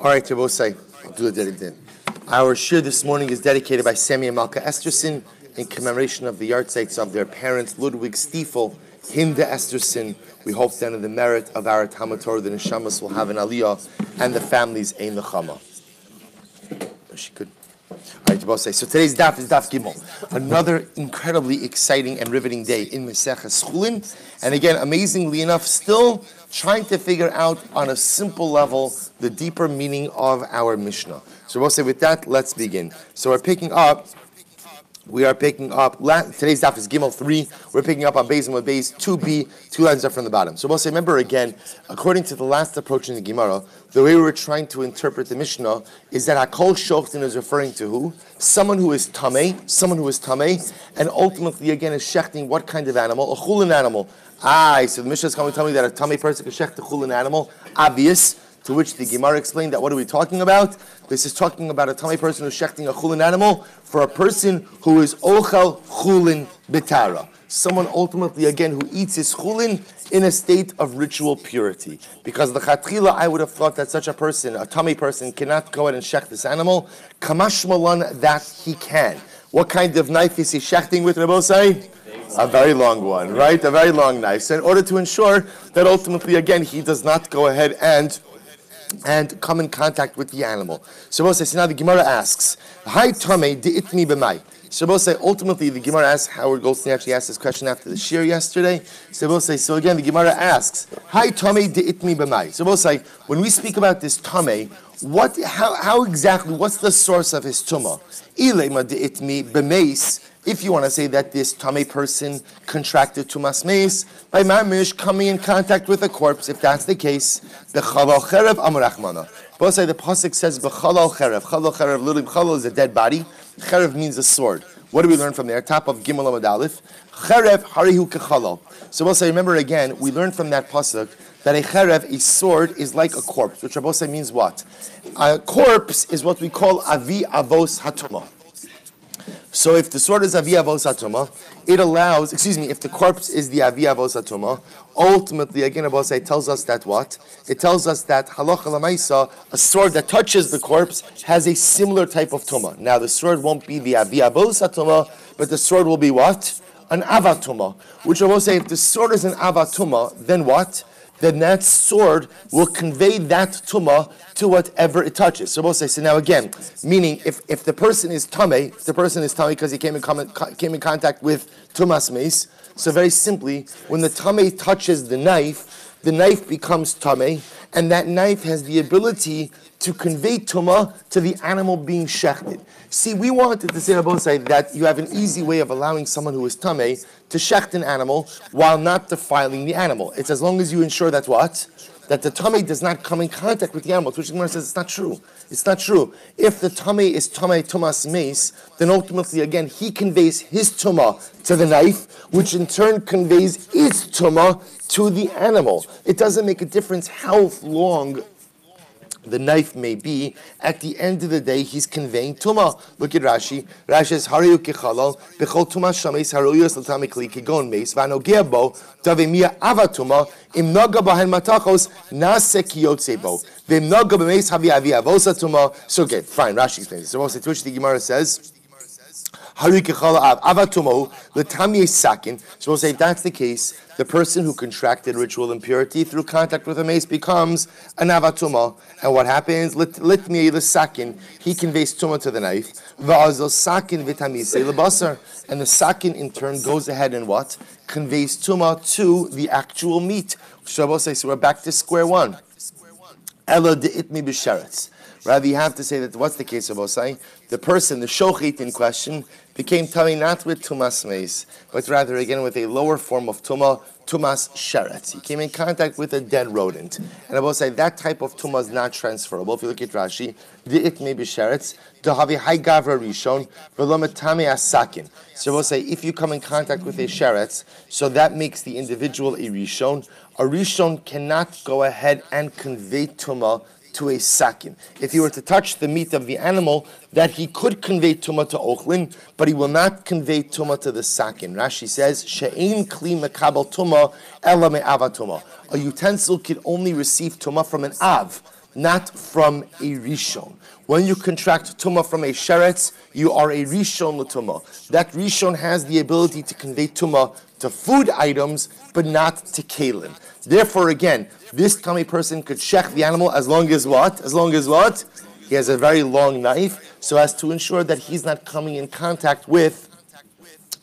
All right, Rabosai, I'll do it then. Our shir this morning is dedicated by Sammy and Malka Esterson in commemoration of the yahrzeits of their parents, Ludwig Stiefel, Hinda Esterson. We hope then in the merit of our Talmud Torah, the Neshamas will have an aliyah, and the families Ein Nechama. She could. All right, Rabosai. So today's daf is daf Gimel. Another incredibly exciting and riveting day in Maseches Chullin. And again, amazingly enough, still trying to figure out on a simple level the deeper meaning of our Mishnah. So we'll say with that, let's begin. So we are picking up, today's daf is Gimel 3, we're picking up on Beis and Beis 2b, 2 lines up from the bottom. So we'll say, remember again, according to the last approach in the Gemara, the way we were trying to interpret the Mishnah is that Hakol Shochtin is referring to who? Someone who is Tameh, and ultimately again is shechting what kind of animal? A Chullin animal. So the Mishnah is coming to tell me that a Tameh person can shecht a Chullin animal. Obvious. To which the Gemara explained that what are we talking about? This is talking about a Tameh person who's shechting a Chullin animal for a person who is Ochel Chullin Bitara. Someone ultimately, again, who eats his Chullin in a state of ritual purity. Because the Chatchila, I would have thought that such a person, a Tameh person, cannot go ahead and shecht this animal. Kamash Malan, that he can. What kind of knife is he shechting with, Rabosai? A very long one, right? A very long knife. So in order to ensure that ultimately, again, he does not go ahead and come in contact with the animal. So now the Gemara asks, Hi Tameh de'itmi b'mai. So ultimately the Gemara asks, Howard Goldstein actually asked this question after the shir yesterday. So again the Gemara asks, Hi Tameh de'itmi b'mai. So when we speak about this Tameh, how exactly, what's the source of his tumah? Ilema de'itmi b'meis. If you want to say that this Tameh person contracted Tumas Meis by Mamish coming in contact with a corpse, if that's the case, the Chalal Cherev Amurachmana. Both say the pasuk says B'Chalal Cherev. Chalal Cherev, literally Chalal is a dead body. Cherev means a sword. What do we learn from there? Top of Gimel Amud Aleph. Cherev Harihu Kechalal. So we'll say, remember again, we learned from that pasuk that a cherev, a sword, is like a corpse, which Rabbi means what? A corpse is what we call avi avos hatumah. So if the sword is avi avos hatumah, it allows, if the corpse is the avi avos hatumah, ultimately, again, Rabbi tells us that what? It tells us that halacha l'maisa, a sword that touches the corpse has a similar type of tumah. Now, the sword won't be the avi avos hatumah, but the sword will be what? An avatuma. Which Rabbi if the sword is an avatuma, then what? Then that sword will convey that tumah to whatever it touches. So we'll say, so now again, meaning if the person is tameh, because he came in contact with tumas meis, so very simply, when the tameh touches the knife becomes tameh, and that knife has the ability to convey tumah to the animal being shechted. See, we wanted to say, Rabosai, that you have an easy way of allowing someone who is tameh to shecht an animal while not defiling the animal. It's as long as you ensure that what? That the tameh does not come in contact with the animal, which the Gemara says it's not true. It's not true. If the tameh is tameh tumas meis, then ultimately, again, he conveys his tumah to the knife, which in turn conveys its tumah to the animal. It doesn't make a difference how long the knife may be. At the end of the day, he's conveying tumah. Look at Rashi. Rashi says, "Hariyu kechalal bechol tumah shameis haruyos l'tamei kli kegon meis v'anogeh bo davemia avatuma im naga bahen matachos nase kiyotze bo v'im naga b'meis havi avi avosa tumah." So okay, fine. Rashi explains. So to which the Gemara says, Hariyu kechalal avatumo l'tamei sakin. So we'll say if that's the case, the person who contracted ritual impurity through contact with a mace becomes an avatuma. And what happens? Litmi l'sakin. He conveys tumah to the knife. Va'azol sakin v'tamise l'basar. And the sakin in turn goes ahead and what? Conveys tumah to the actual meat. So we're back to square one. Ela de'itmi b'sheretz. Rather, you have to say that what's the case of Osai? The person, the shochit in question, became tummy not with tumas meis, but rather again with a lower form of tumah, tumas sheretz. He came in contact with a dead rodent. And I will say that type of tumah is not transferable. If you look at Rashi, the it may be sheretz, dahavi hai gavra rishon, velometame asakin. So I will say if you come in contact with a sheretz, so that makes the individual a rishon. A rishon cannot go ahead and convey tumah to a sakin. If he were to touch the meat of the animal, that he could convey tumah to ochlin, but he will not convey tumah to the sakin. Rashi says, "She'ein kli mekabel tumah ela me'ava tumah." A utensil can only receive tumah from an av. not from a rishon. When you contract tumah from a sheretz, you are a rishon l'tumah. That rishon has the ability to convey tumah to food items, but not to kalim. Therefore, again, this tummy person could shech the animal as long as what? As long as what? He has a very long knife, so as to ensure that he's not coming in contact with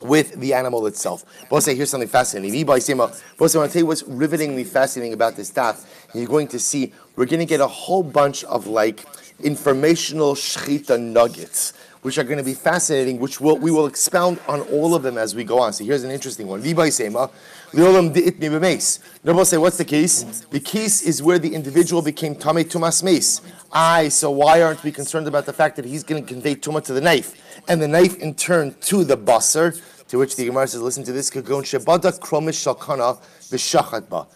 the animal itself. But say, here's something fascinating. But I want to tell you what's rivetingly fascinating about this daf. You're going to see, we're going to get a whole bunch of like informational shechita nuggets, which are going to be fascinating, which we will expound on all of them as we go on. So here's an interesting one. Nobody say, what's the case? The case is where the individual became tamei tumas meis. So why aren't we concerned about the fact that he's going to convey tumah to the knife, and the knife in turn to the basar? To which the Gemara says, listen to this, kagon shebada kromish shalkana v'shachat ba.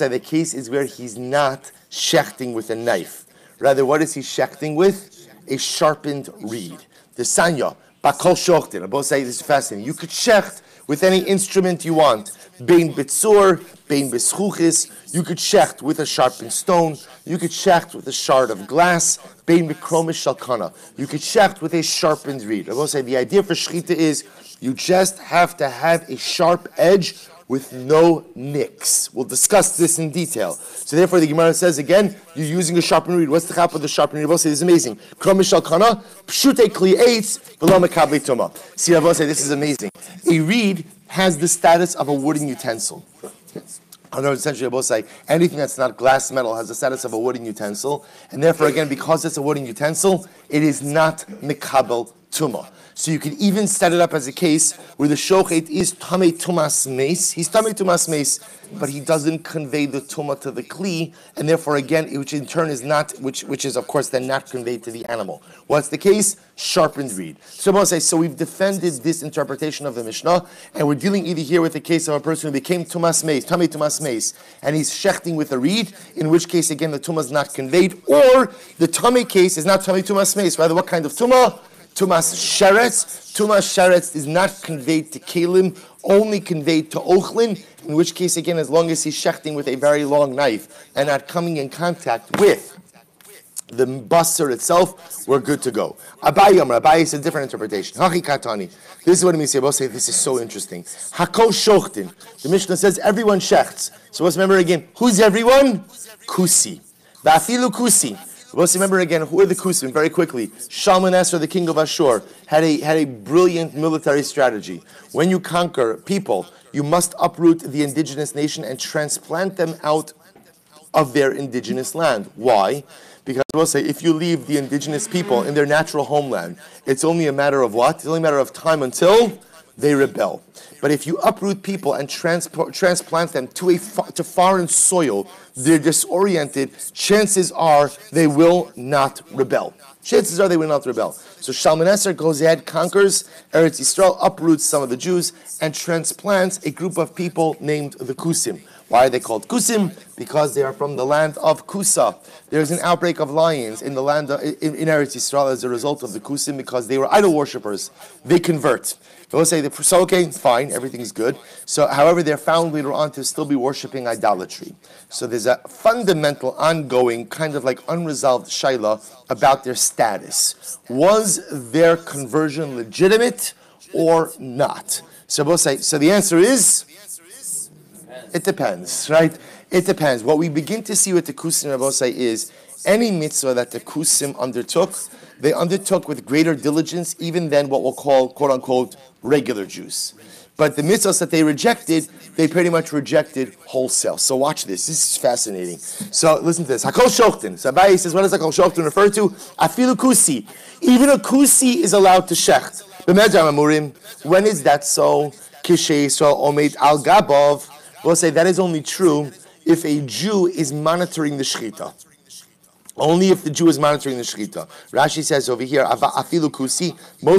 The case is where he's not shechting with a knife. Rather, what is he shechting with? A sharpened reed. The sanya, bakol shochtin. I both say this is fascinating. You could shecht with any instrument you want. Bein bitzur, bein beschuchis. You could shecht with a sharpened stone. You could shecht with a shard of glass. Bein mikromish shalkana. You could shecht with a sharpened reed. I both say the idea for shechita is you just have to have a sharp edge with no nicks. We'll discuss this in detail. So therefore the Gemara says again, you're using a sharpened reed. What's the chap of the sharpened reed? This is amazing. Kromish shalkana, pshute kli eitz, v'lo mekabli tuma. See, I will say this is amazing. A reed has the status of a wooden utensil. I know essentially I both say anything that's not glass metal has the status of a wooden utensil, and therefore again, because it's a wooden utensil, it is not mekabel tuma. So you could even set it up as a case where the shochet is tamei tumas meis. He's tamei tumas meis, but he doesn't convey the tumah to the kli, and therefore again, which in turn is not, which is of course then not conveyed to the animal. What's the case? Sharpened reed. So I say, so we've defended this interpretation of the Mishnah, and we're dealing either here with the case of a person who became tumas meis, tamei tumas meis, and he's shechting with a reed, in which case again the tumah is not conveyed, or the tamei case is not tamei tumas meis. Rather, what kind of tumah? Tumas sheretz. Tumas sheretz is not conveyed to kalim, only conveyed to ochlin, in which case, again, as long as he's shechting with a very long knife and not coming in contact with the basar itself, we're good to go. Abayi is a different interpretation. Hachi katani. This is what it means. Say this is so interesting. Hakol shochtin. The Mishnah says everyone shechts. So let's remember again. Who's everyone? Kusi. Ba'afilu kusi. Let's remember again, who are the Kusim? Very quickly. Shalmaneser, the king of Ashur, had a brilliant military strategy. When you conquer people, you must uproot the indigenous nation and transplant them out of their indigenous land. Why? Because we'll say, if you leave the indigenous people in their natural homeland, it's only a matter of what? It's only a matter of time until they rebel. But if you uproot people and transplant them to foreign soil, they're disoriented, chances are they will not rebel. Chances are they will not rebel. So Shalmaneser goes ahead, conquers Eretz Yisrael, uproots some of the Jews, and transplants a group of people named the Kusim. Why are they called Kusim? Because they are from the land of Kusa. There's an outbreak of lions in the land in Eretz Yisrael as a result of the Kusim because they were idol worshippers. They convert. They'll say, so okay, fine, everything's good. So, however, they're found later on to still be worshipping idolatry. So there's a fundamental, ongoing, kind of like unresolved shaila about their status. Was their conversion legitimate or not? So we'll say, so the answer is, it depends, right? It depends. What we begin to see with the Kusim, I will say, is any mitzvah that the Kusim undertook, they undertook with greater diligence even than what we'll call, quote-unquote, regular Jews. But the mitzvahs that they rejected, they pretty much rejected wholesale. So watch this. This is fascinating. So listen to this. Hakol shochtin. So Abaye says, what does Hakol shochtin refer to? Afilu kusi. Even a kusi is allowed to shecht. When is that so? Kishe Yisrael omed al gabov. We'll say that is only true if a Jew is monitoring the shechita. Only if the Jew is monitoring the shechita. Rashi says over here, afilu kusi, the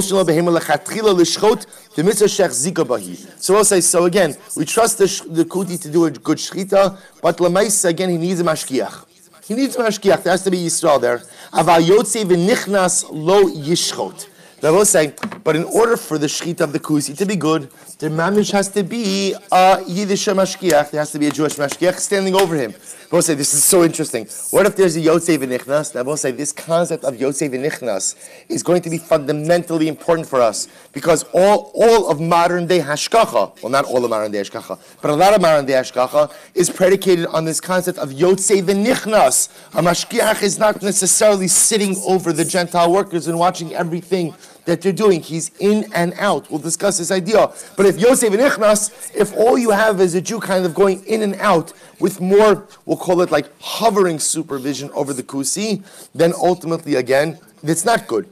mitzvah shech zika bahi. So we'll say, so again, we trust the kuti to do a good shechita, but lemaisa, again, he needs a mashkiach. He needs a mashkiach. There has to be Yisrael there. Aval yotze v'nichnas lo yishchot. I will say, but in order for the shechita of the kusi to be good, the mamish has to be a Yiddish mashkiach. There has to be a Jewish mashkiach standing over him. I will say, this is so interesting. What if there's a Yotzei v'nichnas? I will say, this concept of Yotzei v'nichnas is going to be fundamentally important for us because all of modern day hashkacha, well, not all of modern day hashkacha, but a lot of modern day hashkacha is predicated on this concept of Yotzei v'nichnas. A mashkiach is not necessarily sitting over the Gentile workers and watching everything that they're doing. He's in and out. We'll discuss this idea. But if Yosef and Ichnas, if all you have is a Jew kind of going in and out with more, we'll call it like hovering supervision over the kusi, then ultimately again, it's not good.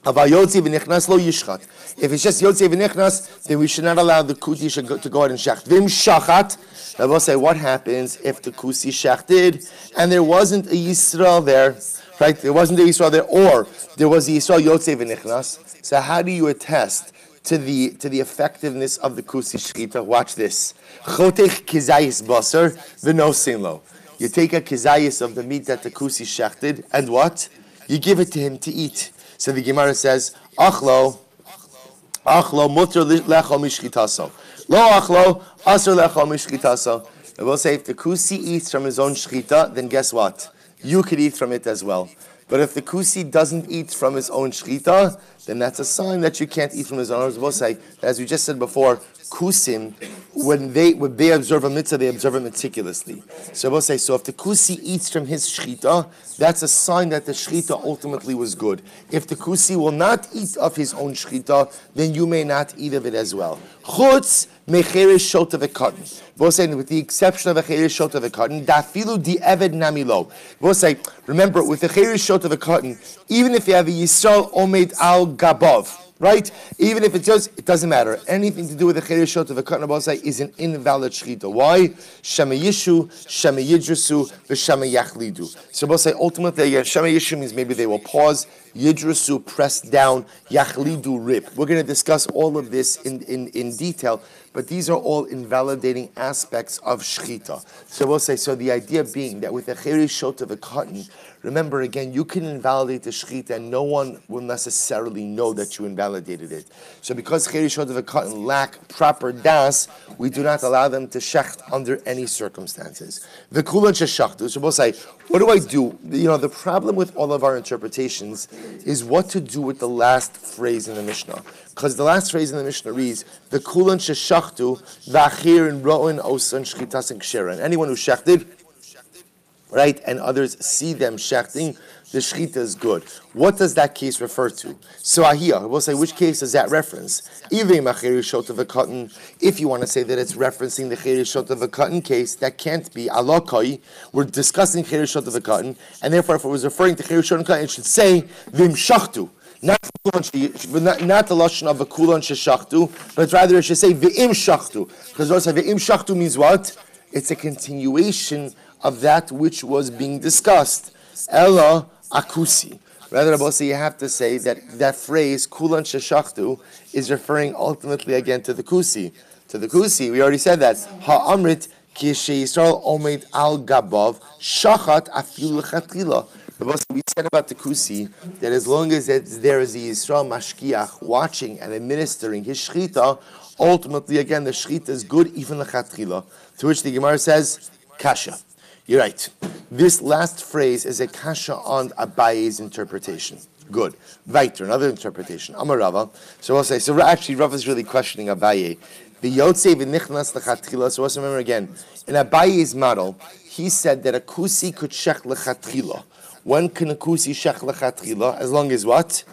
If it's just Yosef and Ichnas, then we should not allow the kusi to go ahead and shecht. Vim shachat. I will say, what happens if the kusi shechted and there wasn't a Yisrael there? Right, there wasn't the Yisrael there, or there was the Yisrael Yotzei v'nichnas. So how do you attest to the effectiveness of the kusi shechita? Watch this. Chotech kizayis basar v'nosin lo. You take a kizayis of the meat that the kusi shechted, and what? You give it to him to eat. So the Gemara says, achlo mutter lechol mishchitaso. Lo achlo asur lechol mishchitaso. I will say, if the kusi eats from his own shechita, then guess what? You could eat from it as well. But if the kusi doesn't eat from his own shechita, then that's a sign that you can't eat from his own. We'll say, as we just said before, kusim, when they observe a mitzvah, they observe it meticulously. So we'll say, so if the kusi eats from his shechita, that's a sign that the shechita ultimately was good. If the kusi will not eat of his own shechita, then you may not eat of it as well. Chutz mecheres shota v'katan. We'll say, with the exception of a cheres shota v'katan, dafilu di eved namilo. We'll say, remember, with the cheres shota v'katan, even if you have a Yisrael omed al gabav, right? Even if it doesn't matter. Anything to do with the cheres shota v'katan, we'll say, is an invalid shechita. Why? Shema yishu, shema yidrusu, v'shema yachlidu. So we'll say, ultimately, shema yishu means maybe they will pause, yidrusu, press down, yachlidu, rip. We're going to discuss all of this in detail, but these are all invalidating aspects of shechita. So we'll say, so the idea being that with the cheres shota v'katan, remember again, you can invalidate the shechita and no one will necessarily know that you invalidated it. So because cheres shota v'katan lack proper das, we do not allow them to shecht under any circumstances. V'kulan sheshachtu. So we'll say, what do I do? You know, the problem with all of our interpretations is what to do with the last phrase in the Mishnah. Because the last phrase in the Mishnah reads, the kulan sheshachtu v'achir in ro'in osan shchitas and ksheran. Anyone who shechted, right, and others see them shechting, the shechita is good. What does that case refer to? So ahiyah, we'll say, which case does that reference? If you want to say that it's referencing the cheres shota v'katan case, that can't be alakai. We're discussing cheres shota v'katan, and therefore, if it was referring to cheres shota v'katan, it should say vim shachtu. Not the lashon of a kulan sheshachtu, but rather it should say v'im shachtu. Because also v'im shachtu means what? It's a continuation of that which was being discussed. Ella akusi. Rather, Abosai, you have to say that phrase kulan sheshachtu is referring ultimately again to the kusi. To the kusi, we already said that. Ha'amrit ki sheYisrael omed al gabav shachat afilu lechatchila. We said about the kusi that as long as there is a Yisrael mashkiach watching and administering his shechita, ultimately again the shechita is good even lechatchila. To which the Gemara says, kasha. You're right. This last phrase is a kasha on Abaye's interpretation. Good. Weiter, another interpretation. Amar Rava. So we'll say, so actually Rava is really questioning Abaye. The Yotzei v'nichnas lechatchila. So let's remember again, in Abaye's model, he said that a kusi could shech lechatchila. When can a kusi shech lechatchila? As long as what?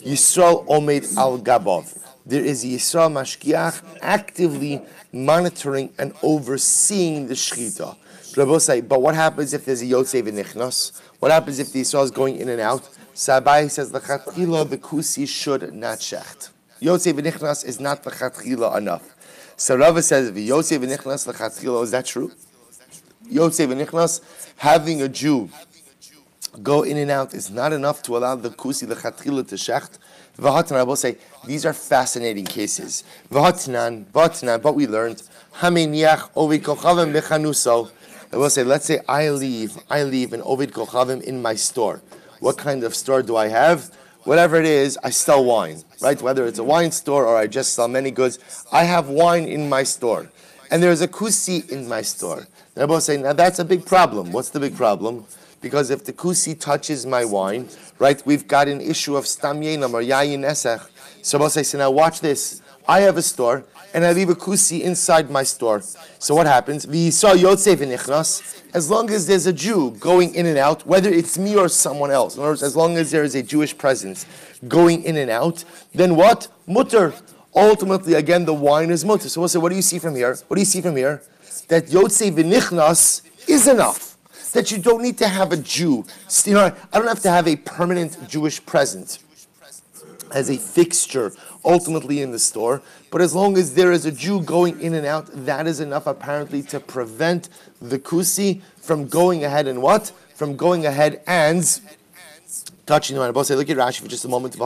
Yisrael omed al gabav. There is a Yisrael mashkiach actively monitoring and overseeing the shechita. But what happens if there's a Yotzei v'nichnas? What happens if the Yisrael is going in and out? Sabai says lechatchila the kusi should not shecht. Yotzei v'nichnas is not lechatchila enough. So Rava says Yotzei v'nichnas lechatchila. Is that true? Yotzei v'nichnas, having a Jew go in and out is not enough to allow the kusi lechatchila to shecht. V'hatnan, I will say these are fascinating cases. V'hatnan, but we learned hameniach ovid kochavim bechanuso. I will say, let's say I leave an Ovid Kochavim in my store. What kind of store do I have? whatever it is, I sell wine, right? Whether it's a wine store or I just sell many goods, I have wine in my store. And there's a kusi in my store. They're both saying, now that's a big problem. What's the big problem? Because if the kusi touches my wine, right, we've got an issue of stam yenam or yayin esech. So both say, now watch this. I have a store, and I leave a kusi inside my store. So what happens? As long as there's a Jew going in and out, whether it's me or someone else, in other words, as long as there is a Jewish presence going in and out, then what? Mutter. Ultimately, again, the wine is mutter. So we'll say, what do you see from here? What do you see from here? That yotzei v'nichnas is enough. That you don't need to have a Jew. I don't have to have a permanent Jewish presence as a fixture ultimately in the store, but as long as there is a Jew going in and out, that is enough apparently to prevent the kusi from going ahead and what? From going ahead and touching the wine. I'll say, look at Rashi for just a moment. So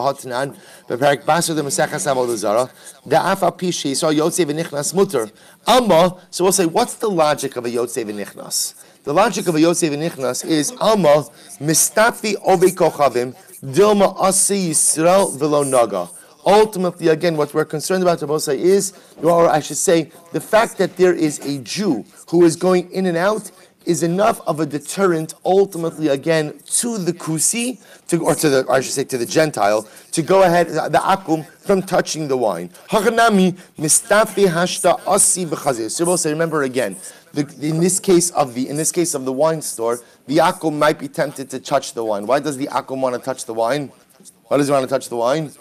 we'll say, what's the logic of a yotzei v'nichnas? The logic of a yotzei v'nichnas is Alma mistafi ove kochavim dilma asi Yisrael v'lo naga. Ultimately, again, what we're concerned about, Rabbi is, or I should say, the fact that there is a Jew who is going in and out is enough of a deterrent, ultimately, again, to the kusi, to the Gentile, to go ahead, the akum, from touching the wine. Hachanami mistafi hashta asi v'chazir. So Rabbi, remember again, in this case of the wine store, the akum might be tempted to touch the wine. Why does the akum want to touch the wine? Why does he want to touch the wine?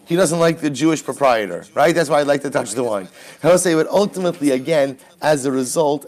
He doesn't like the Jewish proprietor, right? That's why I'd like to touch the wine. He'll say, but ultimately, again, as a result,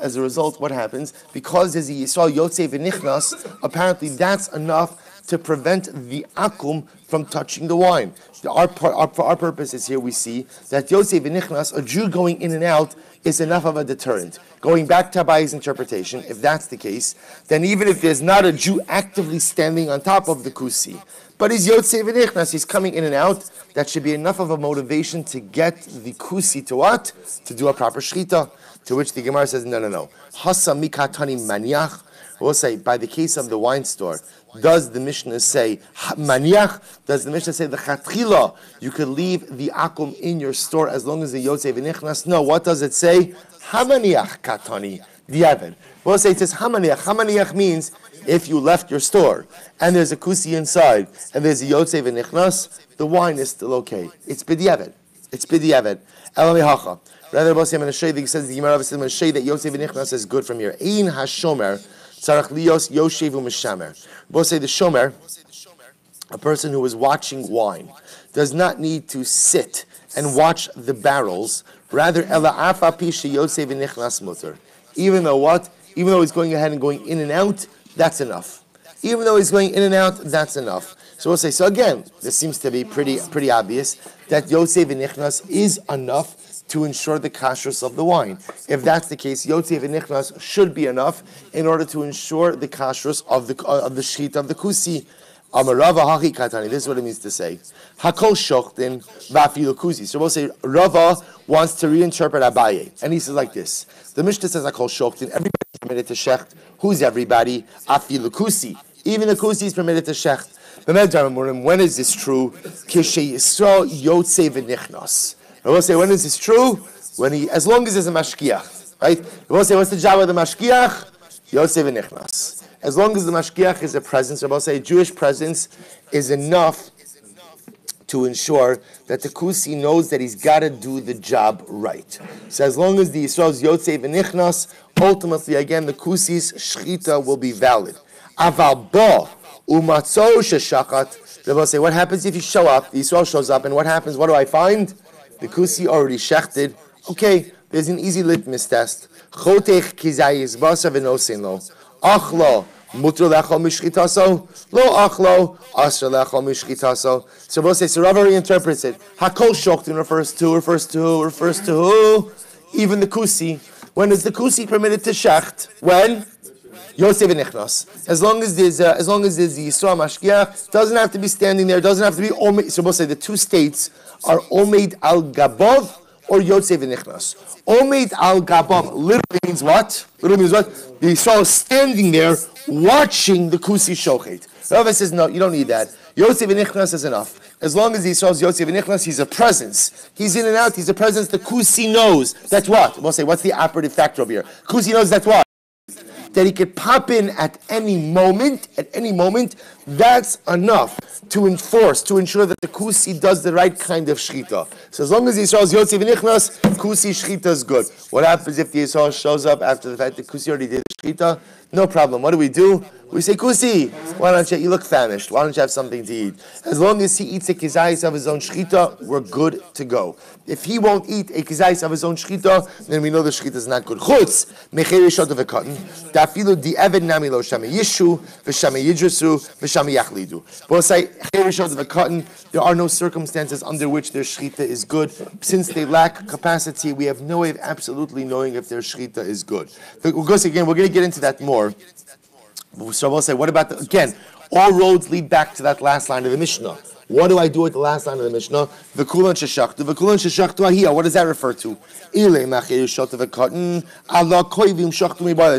what happens? Because there's a Yisrael Yotzei v'nichnas, apparently that's enough to prevent the akum from touching the wine. For our purposes here, we see that Yotzei v'nichnas, a Jew going in and out, is enough of a deterrent. Going back to Abayi's interpretation, if that's the case, then even if there's not a Jew actively standing on top of the kusi, but he's yotzei v'nichnas, he's coming in and out, that should be enough of a motivation to get the kusi to what? To do a proper shchita. To which the Gemara says, no. Hasa mikatani maniach. We'll say, by the case of the wine store, does the Mishnah say maniach? Does the Mishnah say the chatchila? You could leave the akum in your store as long as the yotzei v'nichnas? No, what does it say? Hamaniach katani diavad. We'll say it says hamaniach. Hamaniach means if you left your store and there's a kusi inside and there's a yotzei v'nichnas, the wine is still okay. It's b'diavad. It's b'diavad. Elami hacha. Rather, I'm going to show you that he says the Gemara says I'm going to show you that yotzei v'nichnas is good from here. Ein hashomer tzarach lios yoshev u'mishamer. We'll say the shomer, a person who is watching wine, does not need to sit and watch the barrels. Rather, ela afa pisha yotzei v'nichnas muter. Even though what? Even though he's going ahead and going in and out, that's enough. Even though he's going in and out, that's enough. So we'll say, so again, this seems to be pretty obvious that yotzei v'nichnas is enough to ensure the kashrus of the wine. If that's the case, yotzei v'nichnas should be enough in order to ensure the kashrus of the shchita of the kusi. Amarava hachi katani. This is what it means to say. Hakol shochtin v'afilu kusi. So we'll say Rava wants to reinterpret Abaye, and he says like this: the Mishnah says Hakol shochtin. Everybody is permitted to shecht. Who's everybody? Afilu kusi. Even the kusi is permitted to shecht. When is this true? Kishe Yisrael yotzei v'nichnas. I will say, when is this true? As long as there's a mashkiach, right? I will say, what's the job of the mashkiach? Yotzei v'nichnas. As long as the mashkiach is a presence, I will say, a Jewish presence is enough to ensure that the kusi knows that he's got to do the job right. So as long as the Yisrael's yotzei v'nichnas, ultimately, again, the kusi's shchita will be valid. Aval bo umatzo sheshachat. They will say, what happens if you show up? The Yisrael shows up, and what happens? What do I find? The kusi already shechted. Okay, there's an easy litmus test. Chotech kizayis basa v'nosin lo. Achlo mutter lechol mishchitaso. Lo achlo asher lechol mishchitaso. So we'll say, so Rav reinterprets it. Hakol shoktin refers to who? Even the kusi. When is the kusi permitted to shecht? When? Yotzei v'nichnas. As long as there's the Yisrael mashkiach, doesn't have to be standing there, doesn't have to be omeid. So we'll say the two states are omeid al gabov or yotzei v'nichnas. Omeid al gabov literally means what? The Yisrael is standing there watching the kusi shochet. Rava says, no, you don't need that. Yotze v'nichnas is enough. As long as Yisrael's Yotze v'nichnas, he's a presence. He's in and out, he's a presence. The Kusi knows. That's what? We'll say, what's the operative factor over here? Kusi knows that's what? That he could pop in at any moment, that's enough to enforce, to ensure that the Kusi does the right kind of shchita. So as long as Yisrael's Yotze v'nichnas, Kusi shchita is good. What happens if the Yisrael shows up after the fact that Kusi already did the shchita? No problem. What do? We say, Kusi, why don't you look famished? Why don't you have something to eat? As long as he eats a kizayis of his own shchita, we're good to go. If he won't eat a kizayis of his own shchita, then we know the shchita is not good. Chutz, mechei rishot v'katan, dafilu di eved nami lo shame yishu, v'shame yidrusu, v'shame yachlidu. But we'll say, mechei rishot v'katan, there are no circumstances under which their shchita is good. Since they lack capacity, we have no way of absolutely knowing if their shchita is good. We're going to get into that more. So we'll say, what about again? All roads lead back to that last line of the Mishnah. What do I do with the last line of the Mishnah? V'kulan sheshachtu ahiyah. What does that refer to?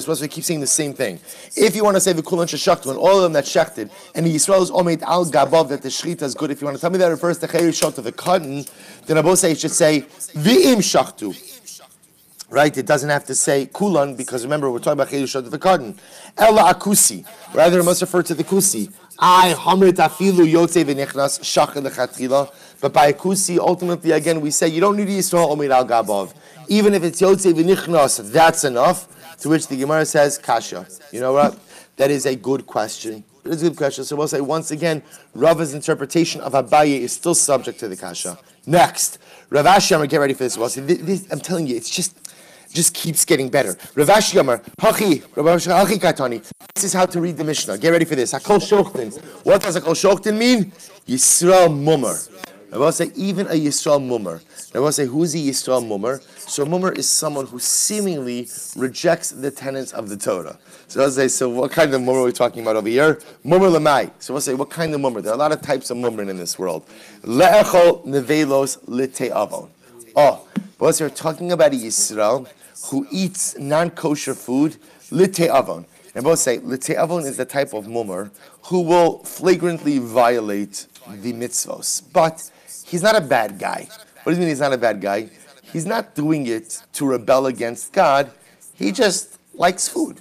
So we keep saying the same thing. If you want to say v'kulan sheshachtu and all of them that shechted, and the Yisrael is omeid al gabav that the shechita is good, if you want to tell me that refers to cheir shota v'katan, then I both say it should say v'im shachtu. Right? It doesn't have to say kulan because remember we're talking about chedushot v'kardan. Ella akusi. Rather, it must refer to the kusi. I hamrit afilu yotze v'nichnas shachar lechatchila. But by akusi, ultimately, again, we say you don't need Yisrael omid al gabav. Even if it's yotze v'nichnas, that's enough. To which the Gemara says kasha. You know what? That is a good question. It is a good question. So we'll say once again, Rava's interpretation of Abaye is still subject to the kasha. Next, Rav Ashi Amar, get ready for this. Well, I'm telling you, it's just keeps getting better. Rav Ashi Amar, hachi katani. This is how to read the Mishnah. Get ready for this. Hakol shochtin. What does Hakol shochtin mean? Yisrael mummer. I will say even a Yisrael mummer. I will say who's a Yisrael mummer? So a mummer is someone who seemingly rejects the tenets of the Torah. So I'll say, so what kind of mummer are we talking about over here? Mummer lamai. So we'll say, what kind of mummer? There are a lot of types of mummering in this world. Le'echol nevelos l'te'avon. Oh, but we're talking about a Yisrael who eats non-kosher food, l'te'avon. And both say, l'te'avon is the type of mummer who will flagrantly violate the mitzvos. But he's not a bad guy. What does it mean he's not a bad guy? He's not doing it to rebel against God. He just likes food.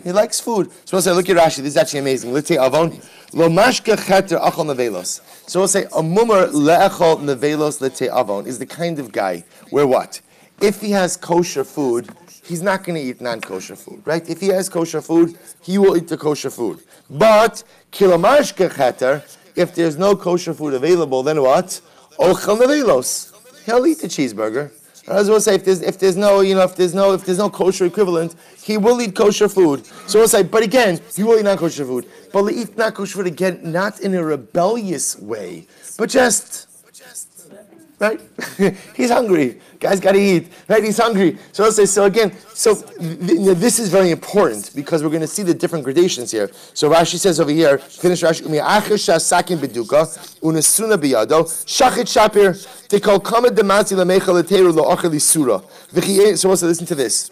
He likes food. So we'll say, look at Rashi. This is actually amazing. L'te'avon. Lo mashke cheter achol nevelos. So we'll say, a mummer le'echol nevelos l'te'avon is the kind of guy where what? If he has kosher food, he's not going to eat non-kosher food, right? If he has kosher food, he will eat the kosher food. But kilomashke cheter, if there's no kosher food available, then what? Ochel nevelos. He'll eat the cheeseburger. As we'll say, if there's no kosher equivalent, he will eat kosher food. So we'll say, but again, he will eat non-kosher food. But he'll eat non-kosher food again, not in a rebellious way, but just, right? He's hungry. Guy's got to eat, right? He's hungry. So I'll say, this is very important because we're going to see the different gradations here. So Rashi says over here, finish Rashi, sakin beduka, unasuna biyado, shachit shapir, tekol kamed demati lamecha leteru lo acheli surah. So also listen to this.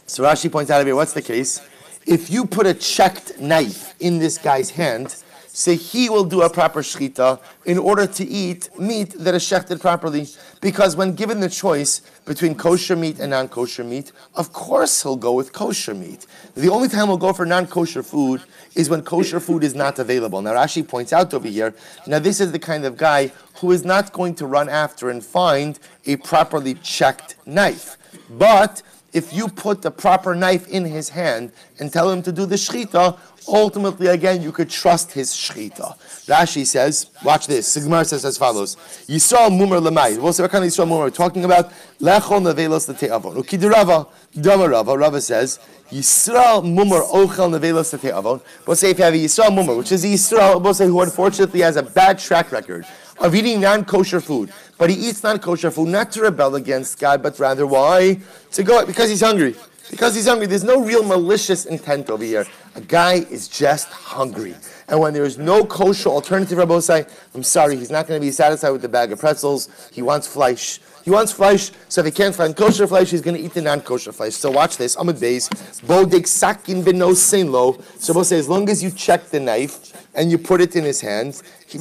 So Rashi points out over here, what's the case? If you put a checked knife in this guy's hand, say he will do a proper shechita in order to eat meat that is shechted properly. Because when given the choice between kosher meat and non-kosher meat, of course he'll go with kosher meat. The only time he'll go for non-kosher food is when kosher food is not available. Now Rashi points out over here, now this is the kind of guy who is not going to run after and find a properly checked knife. But if you put the proper knife in his hand and tell him to do the shechita, ultimately, again, you could trust his shechita. Rashi says, watch this. Sigmar says as follows: Yisrael mumar lemai. What kind of Yisrael mumar we're talking about? Lechol nevelos l'te'avon. Ukidirava, dama Rava. Rava says Yisrael mumar ochel nevelos l'te'avon. We'll say if you have a Yisrael mumar, which is a Yisrael, we'll say who unfortunately has a bad track record of eating non-kosher food, but he eats non-kosher food not to rebel against God, but rather why? Because he's hungry. Because he's hungry. There's no real malicious intent over here. A guy is just hungry. And when there is no kosher alternative, Rabbi say, I'm sorry, he's not going to be satisfied with the bag of pretzels. He wants flesh. So if he can't find kosher flesh, he's going to eat the non-kosher flesh. So watch this. Amud Beis. Bodek sakin beno sein lo. So we'll say, as long as you check the knife, and you put it in his hands. So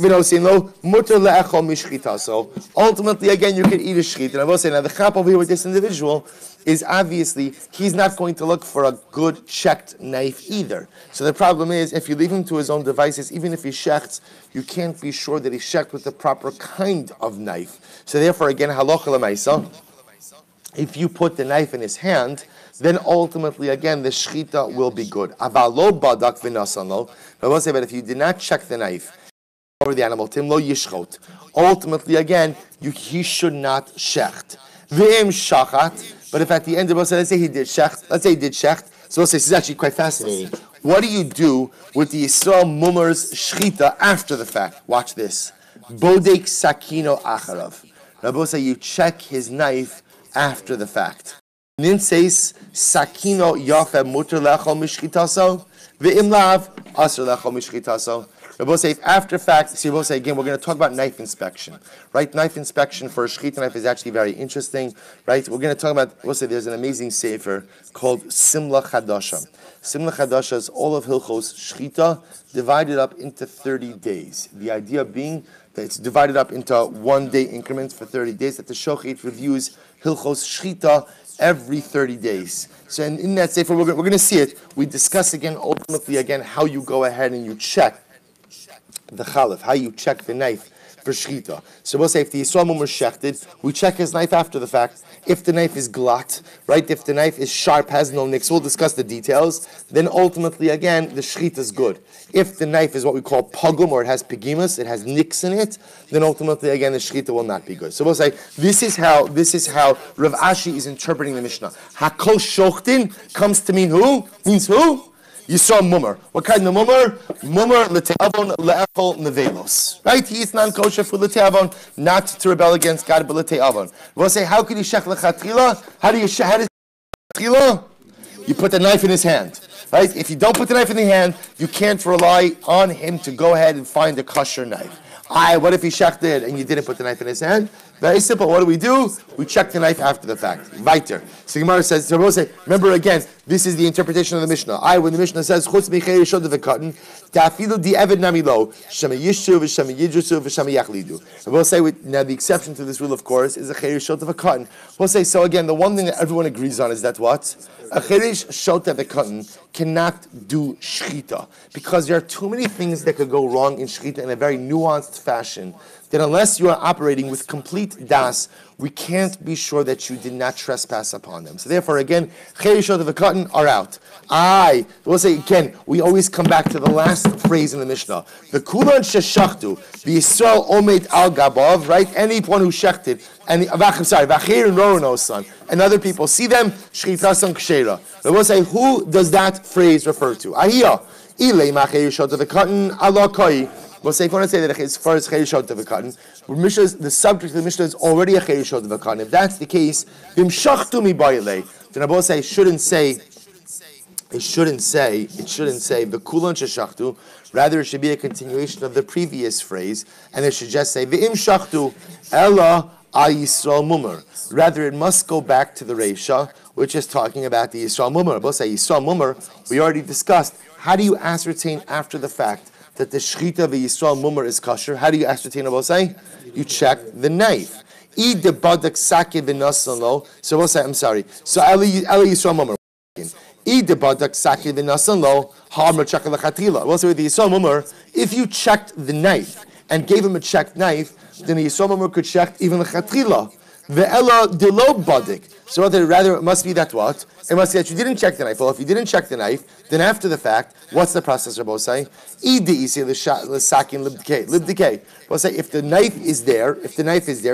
ultimately, again, you can eat a shchita. And I will say, now the chap over here with this individual is obviously, he's not going to look for a good checked knife either. So the problem is, if you leave him to his own devices, even if he shechts, you can't be sure that he's shecht with the proper kind of knife. So therefore, again, halacha l'maisa, if you put the knife in his hand, then ultimately, again, the shechita will be good. Aval lo badak v'nasan lo. I will say, but if you did not check the knife over the animal, tim lo yishchot. Ultimately, again, he should not shecht. V'im shachat. But if at the end of it, let's say he did shecht, so we'll say this is actually quite fascinating. What do you do with the Yisrael Mumar's shechita after the fact? Watch this. Bodek sakino acharav. Rabbi say you check his knife after the fact. Nin says sakino yafe muter lechol mishchitaso ve'im lav aser lechol mishchitaso. Rabbi say after fact. See, Rabbi say again. We're going to talk about knife inspection, right? Knife inspection for a shechita knife is actually very interesting, right? We're going to talk about. We'll say there's an amazing sefer called Simla Chadasha. Simla Chadasha is all of Hilchos shechita divided up into 30 days. The idea being that it's divided up into 1 day increments for 30 days. That the shochet reviews Hilchos shechita every 30 days. So in that sefer, we're going to see it. We discuss again, ultimately again, how you go ahead and you check the chalif, how you check the knife for shechita. So we'll say if the Yisrael Mumar shechted, we check his knife after the fact. If the knife is glatt, right, if the knife is sharp, has no nicks, we'll discuss the details, then ultimately again, the shechita is good. If the knife is what we call pogum, or it has pigimus, it has nicks in it, then ultimately again, the shechita will not be good. So we'll say, this is how Rav Ashi is interpreting the Mishnah. Hakol shochtin comes to mean who? Means who? Yisrael Mumar. What kind of Mumar? Mumar l'te'avon le'echol nevelos. Right? He is non-kosher for l'te'avon, not to rebel against God, but l'te'avon. We'll say, how could he shech l'chatchila? How do you shech l'chatchila? You put the knife in his hand. Right? If you don't put the knife in the hand, you can't rely on him to go ahead and find a kosher knife. What if he shechted and you didn't put the knife in his hand? Very simple. What do? We check the knife after the fact. Weiter. So Gemara says, so we'll say, remember again, this is the interpretation of the Mishnah. When the Mishnah says, Chutz michei yishod v'katan, ta'afilu di eved namilo, shema yishu v'shema yidrusu v'shema yachlidu. And we'll say, now the exception to this rule, of course, is a chei yishod v'katan. We'll say, so again, the one thing that everyone agrees on is that what? A cherish shota v'katan cannot do shechita, because there are too many things that could go wrong in shechita in a very nuanced fashion, that unless you are operating with complete das, we can't be sure that you did not trespass upon them. So therefore, again, cherish shota v'katan are out. We'll say again, we always come back to the last phrase in the Mishnah. The kulan sheshachtu, the Yisrael omed al gabav, right? Anyone who shechted, and v'achir and roronos son, and other people see them, shchitasan kshera. But we'll say, who does that phrase refer to? Ahiyah, ilay ma'chir shota v'katan ala koi. We'll say, if you want to say that as far as chei shota v'katan, the subject of the Mishnah is already a chei shota v'katan. If that's the case, v'im shachtu mi ba'ilei. Then I will say, it shouldn't say v'kulan sheshachtu. Rather, it should be a continuation of the previous phrase, and it should just say v'im shachtu ella a Yisrael Mumar. Rather, it must go back to the Reisha, which is talking about the Yisrael Mumar. We'll say Yisrael Mumar, we already discussed. How do you ascertain after the fact that the shechita of Yisrael Mumar is kosher? How do you ascertain? We'll say you check the knife. So we'll say, I'm sorry. So Eli Yisrael Mumar. We'll say with the Yisrael Mumar, if you checked the knife and gave him a checked knife, then the Yisrael Mumar could check even the chatila. Ve'ela delo badik. So rather, it must be that what? It must be that you didn't check the knife. Well, if you didn't check the knife, then after the fact, what's the process? Rabbi say, libdikei. We'll say if the knife is there,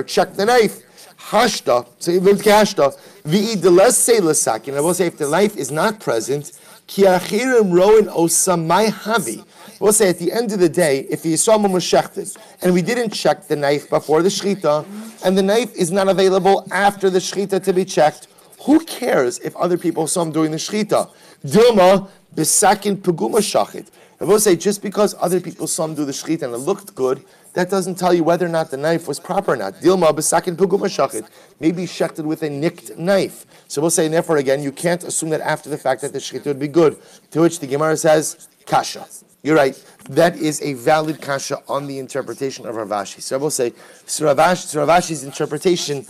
check the knife. Hashta. So hashta. Let's say l'sakin. I will say if the knife is not present, ki achirim roin osamai havi. We'll say at the end of the day, if the Yisrael Mumar shechted, and we didn't check the knife before the shechita, and the knife is not available after the shechita to be checked, who cares if other people saw him doing the shechita? Dilma b'sakin peguma shachit. I will say just because other people saw him do the shechita and it looked good, that doesn't tell you whether or not the knife was proper or not. Dilma b'sakin peguma shachit. Maybe shechted with a nicked knife. So we'll say, and therefore again, you can't assume that after the fact that the shechita would be good. To which the Gemara says, kasha. You're right. That is a valid kasha on the interpretation of Rav Ashi. So I will say, Rav Ashi's interpretation,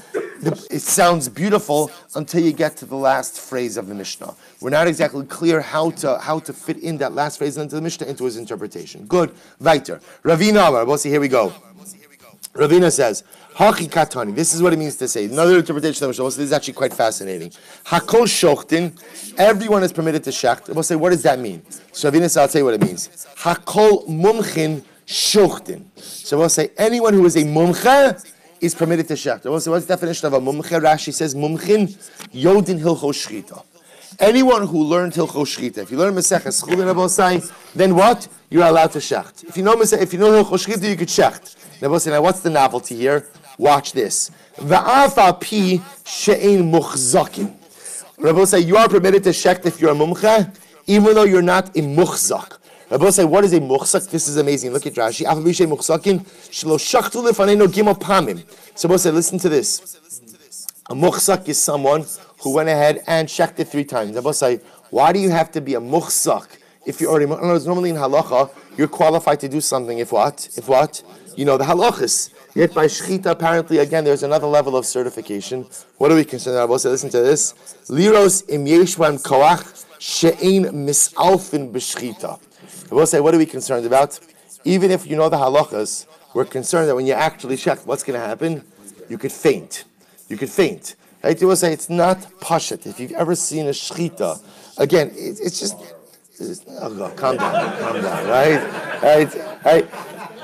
it sounds beautiful until you get to the last phrase of the Mishnah. We're not exactly clear how to fit in that last phrase into the Mishnah into his interpretation. Good. Weiter. Ravina Amar. We'll see. Here we go. Ravina says, Haki katani. This is what it means to say. Another interpretation of the Mishnah. This is actually quite fascinating. Hakol shochtin. Everyone is permitted to shecht. We'll say, what does that mean? So Ravina says, I'll tell you what it means. Hakol mumchin shochtin. So we'll say, anyone who is a mumcha is permitted to shecht. We'll say, what's the definition of a mumcha? Rashi says, mumchin yodin hilcho shchita. Anyone who learned hilcho shchita. If you learn Maseches Chullin, then what? You're allowed to shecht. If you know hilcho shchita, you could shecht. Now what's the novelty here? Watch this. Va'afa pi she'ein muchzakin. Rabbi say you are permitted to shecht if you're a mumcha, even though you're not a muchzak. Rabbi say, what is a muchzak? This is amazing. Look at Rashi. Afa pi she'ein muchzakin shelo shachtu lefanenu gimel pamim. So Rabbi say, listen to this. A muchzak is someone who went ahead and shecht it 3 times. Rabbi say, why do you have to be a muchzak if you're already? Normally in halacha, you're qualified to do something. If what? You know the halachas. Yet by shchita, apparently, again, there's another level of certification. What are we concerned about? So listen to this. Liros im yeshvan koach she'ein misalfin b'shchita. We'll say, what are we concerned about? Even if you know the halachas, we're concerned that when you actually check, what's going to happen? You could faint. Right? You will say it's not pashat. If you've ever seen a shchita, again, it's just. Calm down. Right.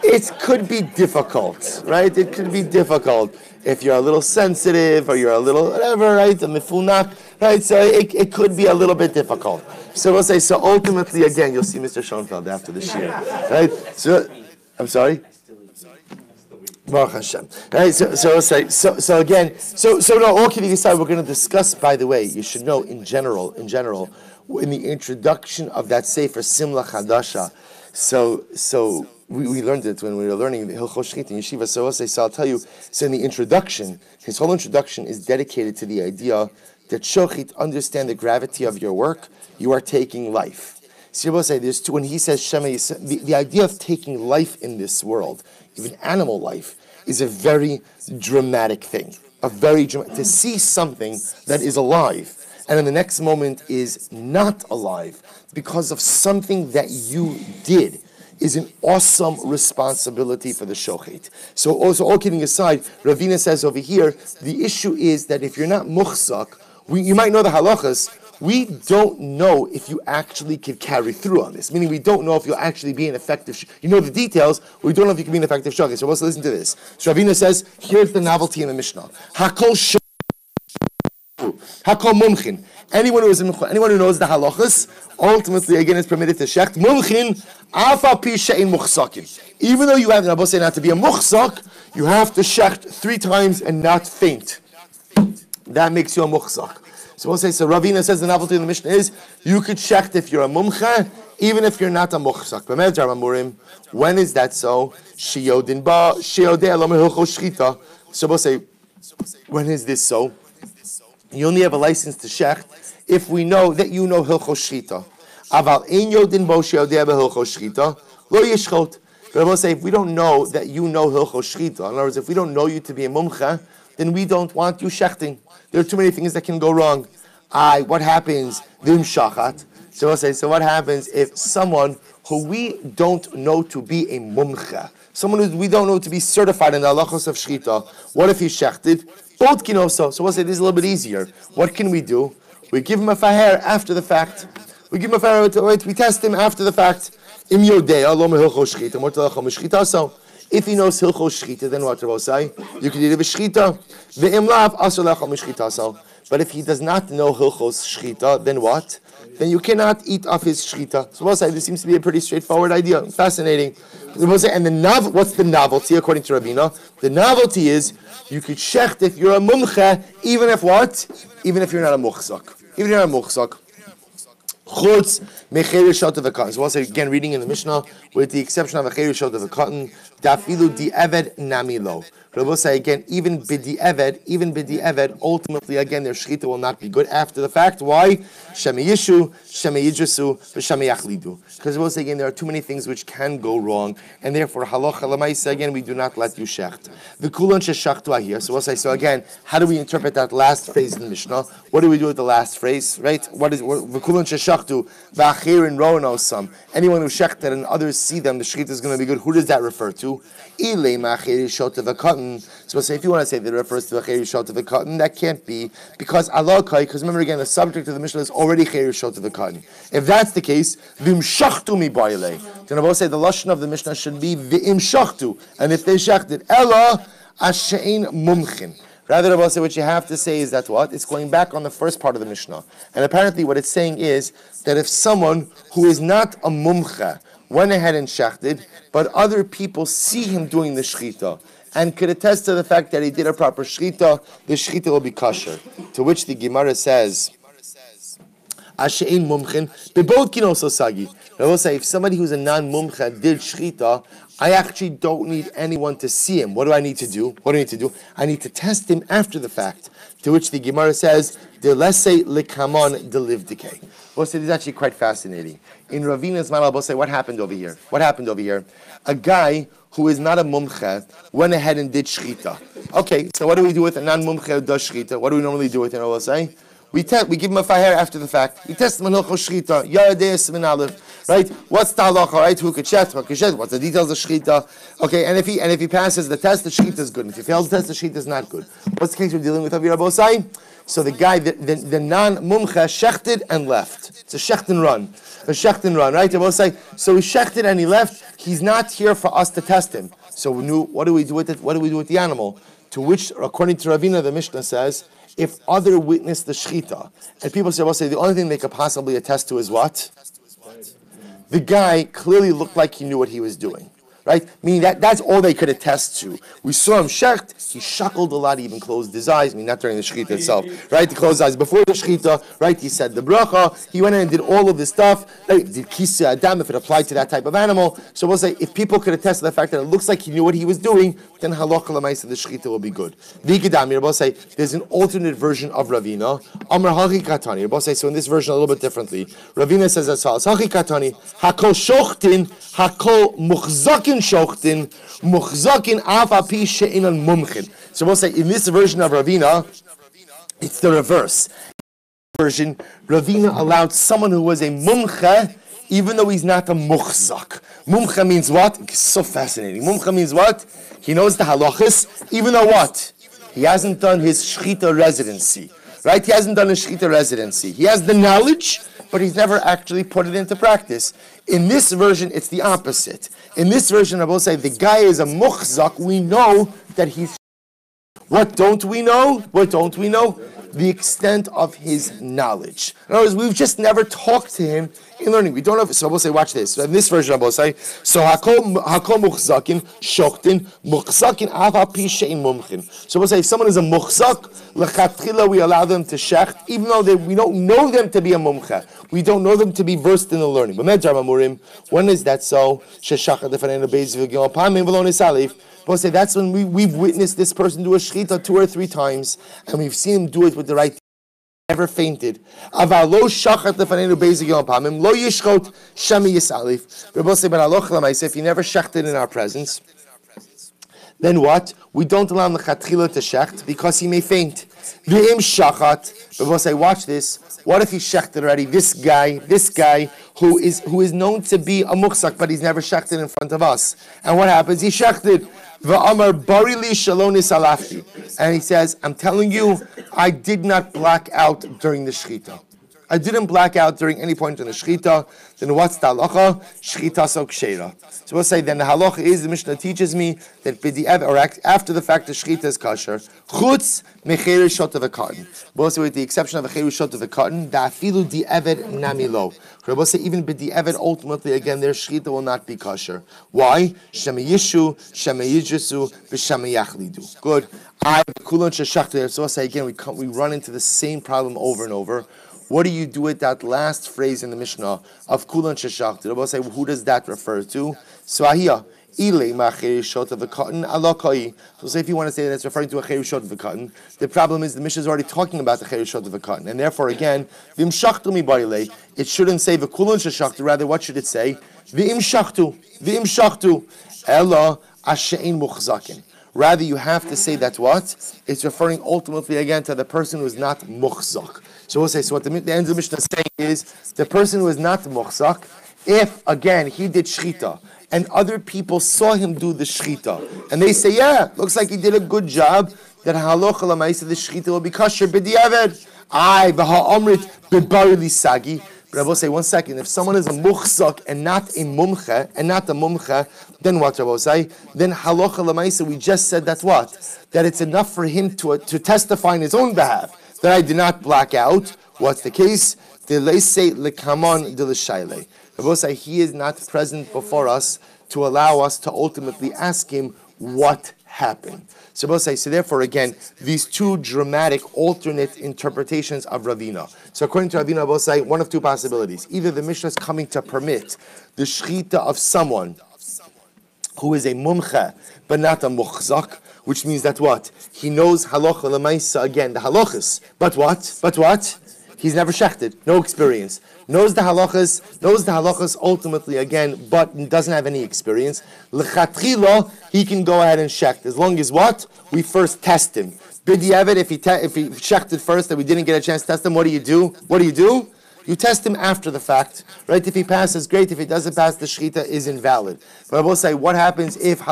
It could be difficult, right? It could be difficult if you're a little sensitive or you're a little whatever, right? A mifunak, right? So it could be a little bit difficult. So we'll say, so ultimately, again, you'll see Mr. Schoenfeld after this year, right? So, I'm sorry? Baruch Hashem. Right? So we'll say, so again, no, all kidding aside, we're going to discuss, by the way, you should know in general, in the introduction of that Sefer Simla Chadasha, so we learned it when we were learning the Hilchos Shchita in Yeshiva. So I'll tell you, so in the introduction, his whole introduction is dedicated to the idea that Shochit, understand the gravity of your work, you are taking life. So we'll say there's 2, when he says Shema, the idea of taking life in this world, even animal life, is a very dramatic thing. To see something that is alive, and in the next moment is not alive because of something that you did, is an awesome responsibility for the shochet. So also, all kidding aside, Ravina says over here, the issue is that if you're not muchzak, you might know the halachas, we don't know if you actually could carry through on this. Meaning we don't know if you'll actually be an effective, you know the details, we don't know if you can be an effective shochet. So let's listen to this. So Ravina says, here's the novelty in the Mishnah. Hakol mumchin. Anyone who knows the halachas, ultimately again is permitted to shecht. Mumchin, afa pi she'ein muchzakin. Even though you have the Rabbi say not to be a muchzak, you have to shecht 3 times and not faint. That makes you a muchzak. So we'll say, so Ravina says the novelty in the Mishnah is you could shecht if you're a mumcha, even if you're not a muchzak. When is that so? Sheyodin ba sheyodei alam hilchos shchita. So we'll say, when is this so? You only have a license to shecht if we know that you know hilchos shchita. Aval ein yodin bo sheyodei hilchos shchita lo yishchot. But we'll say, if we don't know that you know hilchos shchita, in other words, if we don't know you to be a mumcha, then we don't want you shechting. There are too many things that can go wrong. What happens? Vim shachat. So we'll say, so what happens if someone who we don't know to be a mumcha, someone who we don't know to be certified in the halachos of shchita, what if he's shechted? Both can also. So we'll say this is a little bit easier. What can we do? We give him a faher after the fact. We test him after the fact. Im yodea lo mehilchos shchita, mortalachom shchita. So if he knows hilchos shchita, then what will say? You can eat it with shchita. Ve'im lav asolachom shchita. So, but if he does not know hilchos shchita, then what? Then you cannot eat off his shchita. So we'll say this seems to be a pretty straightforward idea. Fascinating. We'll say, and what's the novelty according to Rabina? The novelty is you could shecht if you're a mumcha, even if what? Even if you're not a muchzak. Even if you're not a muchzak. Chutz mecheir shot of a cotton. So we'll say again, reading in the Mishnah, with the exception of a cheir shot of a cotton, Dafilu di eved namilo. Rabbi will say again, even bidi eved, ultimately again their shechita will not be good after the fact. Why? Shemi yishu, shemi yidrusu, v'shemi yachlidu. Because we'll say again, there are too many things which can go wrong, and therefore halacha l'maisa again we do not let you shecht. The kulon sheshachtu here. So we'll say so again. How do we interpret that last phrase in the Mishnah? What do we do with the last phrase? Right? What is the kulon sheshachtu v'achir and roanosam? Anyone who shechted and others see them, the shechita is going to be good. Who does that refer to? Ilay ma'achir shot of a cotton. So we'll say if you want to say that it refers to a cheri shot of a cotton, that can't be because Allah kai. Because remember again, the subject of the Mishnah is already cheri shot of a cotton. If that's the case, v'im shachtu mi ba'ilei. Then I will say the lashon of the Mishnah should be v'im shachtu, and if they shachted ella ashein mumchin. Rather, I will say what you have to say is that what? It's going back on the first part of the Mishnah, and apparently what it's saying is that if someone who is not a mumcha went ahead and shachted, but other people see him doing the shechita and could attest to the fact that he did a proper shechita, the shechita will be kosher. To which the Gemara says, Ashein mumchin, bebodkin also sagi. I will say, if somebody who's a non-mumcha did shechita, I actually don't need anyone to see him. What do I need to do? I need to test him after the fact. To which the Gemara says, de lesse likamon de live decay. Well, so this is actually quite fascinating. In Ravina's Mal, I'll say, what happened over here? A guy who is not a mumcha went ahead and did shechita. Okay, so what do we do with a non-mumcha who does shechita? What do we normally do with it? I will say, we give him a faher after the fact. We test him on hilchos shechita. Yadeis min aleph. Right? What's the halacha? Right? Who could shet? What's the details of shechita? Okay, and if he passes the test, the shechita is good. And if he fails the test, the shechita is not good. What's the case we're dealing with? Avir Abosai? So the guy, the non-mumcha shechted and left. It's a shecht and run. Right? I will say, so he shechted and he left. He's not here for us to test him. So what do we do with it? What do we do with the animal? To which, according to Ravina, the Mishnah says, if other witness the shechita, and people say, well, the only thing they could possibly attest to is what? The guy clearly looked like he knew what he was doing. Right? Meaning that's all they could attest to. We saw him shecht, he shuckled a lot, he even closed his eyes. I mean, not during the shechita itself. Right? He closed his eyes before the shechita, right? He said the bracha, he went in and did all of this stuff. Right? Did kisya adam if it applied to that type of animal. So we'll say, if people could attest to the fact that it looks like he knew what he was doing, then halacha l'maisa the shechita will be good. Vigidamir, we'll say, there's an alternate version of Ravina. Amar hachi katani. We'll say, so in this version a little bit differently. Ravina says as follows, hachi katani, hakol shochtin, hakol muchzakin shochtin, muchzakin afapi she'inan mumchin. So we'll say, in this version of Ravina, it's the reverse. Version, Ravina allowed someone who was a mumcha, even though he's not a muchzak. Mumcha means what? It's so fascinating. Mumcha means what? He knows the halachas, even though what? He hasn't done his shechita residency. Right? He hasn't done his shechita residency. He has the knowledge, but he's never actually put it into practice. In this version, it's the opposite. In this version, I will say, the guy is a muchzak. We know that he's... What don't we know? The extent of his knowledge. In other words, we've just never talked to him in learning. We don't know. So we'll say, watch this. So in this version, I will say, so hakol muchzakin shochtin muchzakin ava pi shein mumchin. So we'll say, if someone is a muchzak, lechatchila we allow them to shecht, even though we don't know them to be a mumcha. We don't know them to be versed in the learning. When is that so? We'll say that's when we've witnessed this person do a shechita 2 or 3 times, and we've seen him do it with the right. Never fainted. Aval lo shachat lefanenu beis yom pamim lo yishchot shami yisalif. Rabbi say, but aloch l'maisa, if he never shechted in our presence, then what? We don't allow him the chatchila to shecht because he may faint. V'im shachat. Rabbi say, watch this. What if he shechted already? This guy who is known to be a muchzak, but he's never shechted in front of us. And what happens? He shechted. V'amar barili shalonis alafti. And he says, I'm telling you, I did not black out during the shechita. I didn't black out during any point in the shechita. Then what's the halacha? Shechita so ksheira. So we'll say, then the halacha is, the Mishnah teaches me that after the fact the shechita is kosher. Chutz mecheru shot of a cotton. We'll say with the exception of a cheru shot of a cotton, da afilu di eved namilo. We'll say even b'di eved, ultimately again their shechita will not be kosher. Why? Shema yishu, shema yidrusu, v'shema yachlidu. Good. So we'll say again, we run into the same problem over and over. What do you do with that last phrase in the Mishnah of kulan sheshachted? We'll say, who does that refer to? So ahiyah, Ile ma cherishot of a cotton alakai. So say if you want to say that it's referring to a cherishot of a cotton, the problem is the Mishnah is already talking about the cherishot of a cotton, and therefore again, v'im shachtu mi baile. It shouldn't say v'kulun sheshachtu. Rather, what should it say? V'im shachtu. Ella ashein muchzakin. Rather, you have to say that what? It's referring ultimately again to the person who is not muchzak. So we'll say, so what the end of the Mishnah is saying is, the person who is not muchzak, if again he did shchita, and other people saw him do the shchita, and they say, yeah, looks like he did a good job, that halacha l'maisa the shchita will be kosher b'diavad. V'ha'amrit b'barili sagi. But I will say, one second, if someone is a muchzak and not a mumche, then what, Rabbi say? Then halacha l'maisa, we just said that what? That it's enough for him to testify in his own behalf, that I did not black out. What's the case? The leise lekamon de l'shayle. Rabbi say, he is not present before us to allow us to ultimately ask him what happened. So we'll say, so therefore again, these two dramatic alternate interpretations of Ravina. So according to Ravina, we'll say one of two possibilities. Either the Mishnah is coming to permit the shchita of someone who is a mumche, but not a muchzak, which means that what? He knows halacha l'maisa, again, the halachas. But what? He's never shechted, no experience. Knows the halachas ultimately again, but doesn't have any experience. L'chatchila, he can go ahead and shecht, as long as what? We first test him. B'diavad, if he shechted first and we didn't get a chance to test him, what do you do? You test him after the fact, right? If he passes, great. If he doesn't pass, the shechita is invalid. But I will say, what happens if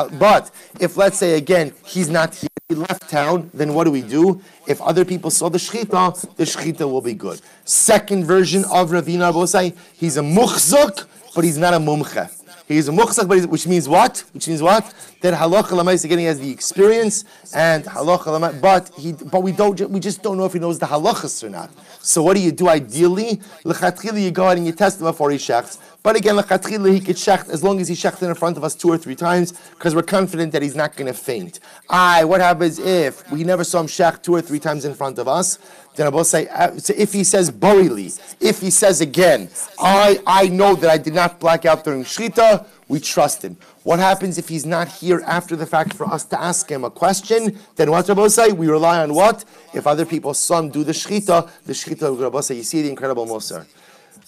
let's say again, he's not here, he left town, then what do? If other people saw the shechita will be good. Second version of Ravina, I will say, he's a muchzuk, but he's not a mumche. He's a muchzak, which means what? That halacha l'maisa again, he has the experience, and halacha l'maisa, but we just don't know if he knows the halachas or not. So what do? Ideally, l'chatchila, you go ahead and you test him before he shechts. But again, l'chatchila, he could shecht as long as he shechted in front of us 2 or 3 times, because we're confident that he's not going to faint. What happens if we never saw him shecht 2 or 3 times in front of us? Then I will say, so if he says borili, if he says again, I know that I did not black out during shchita, we trust him. What happens if he's not here after the fact for us to ask him a question? Then what Rabbi say? We rely on what? If other people saw him do the shchita, Rabbi say, you see the incredible Mosar.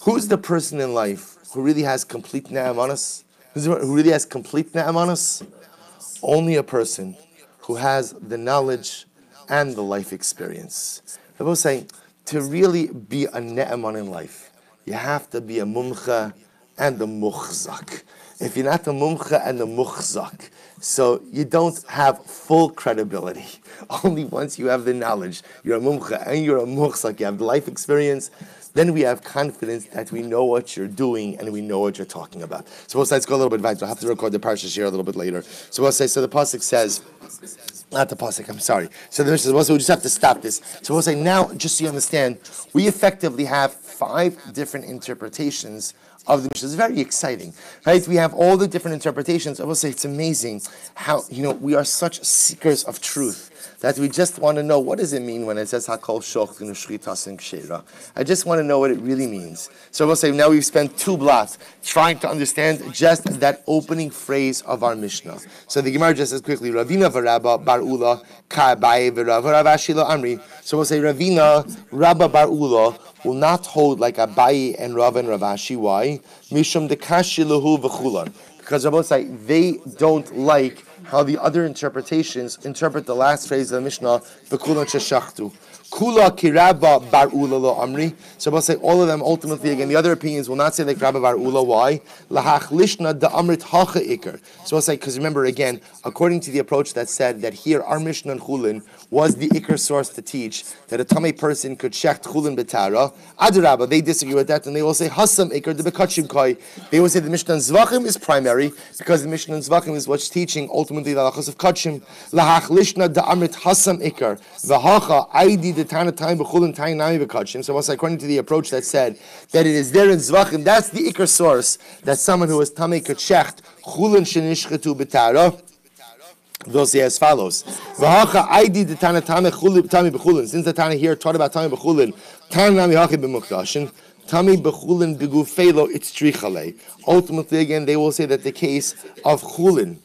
Who's the person in life who really has complete ne'amanos? Only a person who has the knowledge and the life experience. I will say, to really be a ne'eman in life, you have to be a mumcha and a muchzak. If you're not a mumcha and a muchzak, so you don't have full credibility. Only once you have the knowledge, you're a mumcha and you're a muchzak, you have the life experience, then we have confidence that we know what you're doing and we know what you're talking about. So let's go a little bit back. I'll have to record the parsha here a little bit later. So we'll say, so the pasuk says, not the pasuk, I'm sorry. So the Mishnah says, we just have to stop this. So we'll say, now, just so you understand, we effectively have 5 different interpretations of the Mishnah. It's very exciting, right? We have all the different interpretations. I will say, it's amazing how, we are such seekers of truth that we just want to know, what does it mean when it says Hakol Shoch Shchitas and Kshera? I just want to know what it really means. So we'll say, now we've spent 2 blots trying to understand just that opening phrase of our Mishnah. So the Gemara just says quickly, Ravina v'Rabba bar Ula ka'abaye v'Rav Ashila Amri. So we'll say, Ravina, Rabba bar Ula will not hold like Abaye and Rav and Ravashi. Why? Mishum dekashilahu v'chulan. Because Rabbi say they don't like how the other interpretations interpret the last phrase of the Mishnah, v'kulan sheshachtu. Kula kirabba bar ula lo amri. So we'll say all of them ultimately again. The other opinions will not say like Rabba bar ula. Why? Lahach lishna da amrit hacha ikar. So we'll say, because remember again, according to the approach that said that here our Mishnah in Chullin was the ikar source to teach that a tamei person could shecht Chullin betara. Adarabba, they disagree with that and they will say hasam ikar de bekachim koi. They will say the Mishnah in Zvachim is primary because the Mishnah in Zvachim is what's teaching ultimately the halachas of kachim. Lahach lishna da amrit hasam ikar. V'hacha aidi the Tana time b'chulin time nami b'kachim. So what's according to the approach that said that it is there in Zvachim, that's the ikar source that someone who is tamei could shecht chulin shenishchetu b'tara. They'll say as follows: V'hacha aidi the Tana tami b'chulin. Since the Tana here taught about tami b'chulin, Tana nami hachi b'mukdashin. Tami b'chulin b'gufelo it's trichale. Ultimately, again, they will say that the case of chulin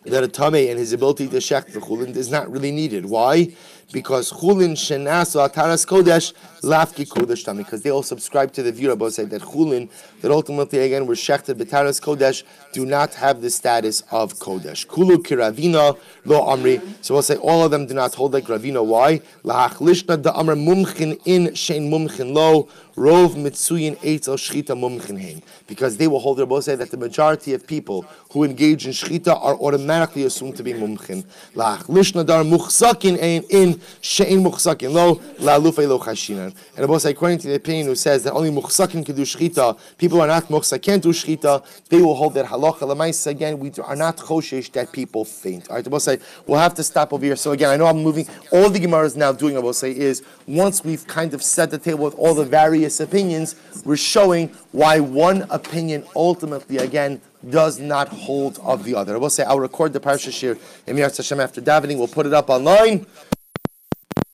that a Tameh and his ability to shech the Chullin is not really needed. Why? Because Chullin shenasu ataras kodesh lafki kodesh tamei, because they all subscribe to the view Rabbi said that Chullin, that ultimately again were shechted b'taras kodesh, do not have the status of kodesh. Kulu kiravina lo amri. So we'll say all of them do not hold like Ravina. Why? Lahachlishna da amr mumchin in shein mumchin lo rov mitzuyin eitzel shchita mumchin hein, because they will hold Rabbi say that the majority of people who engage in shchita are automatically assumed to be mumchin. Lahachlishna dar muchsakin in she'in muchsakin lo la'alufei lo chashinan. And Rabbi say, according to the opinion who says that only muchsakin can do shchita, people are not muchsak can't do shchita, they will hold that halacha l'maisa. Again, we are not choshesh that people faint. All right, Rabbi say we'll have to stop over here. So again, I know I'm moving. All the Gemara is now doing, Rabbi say, is once we've kind of set the table with all the various opinions, we're showing why one opinion ultimately again does not hold of the other. I will say I'll record the parsha shir in Miyat Hashem after davening. We'll put it up online.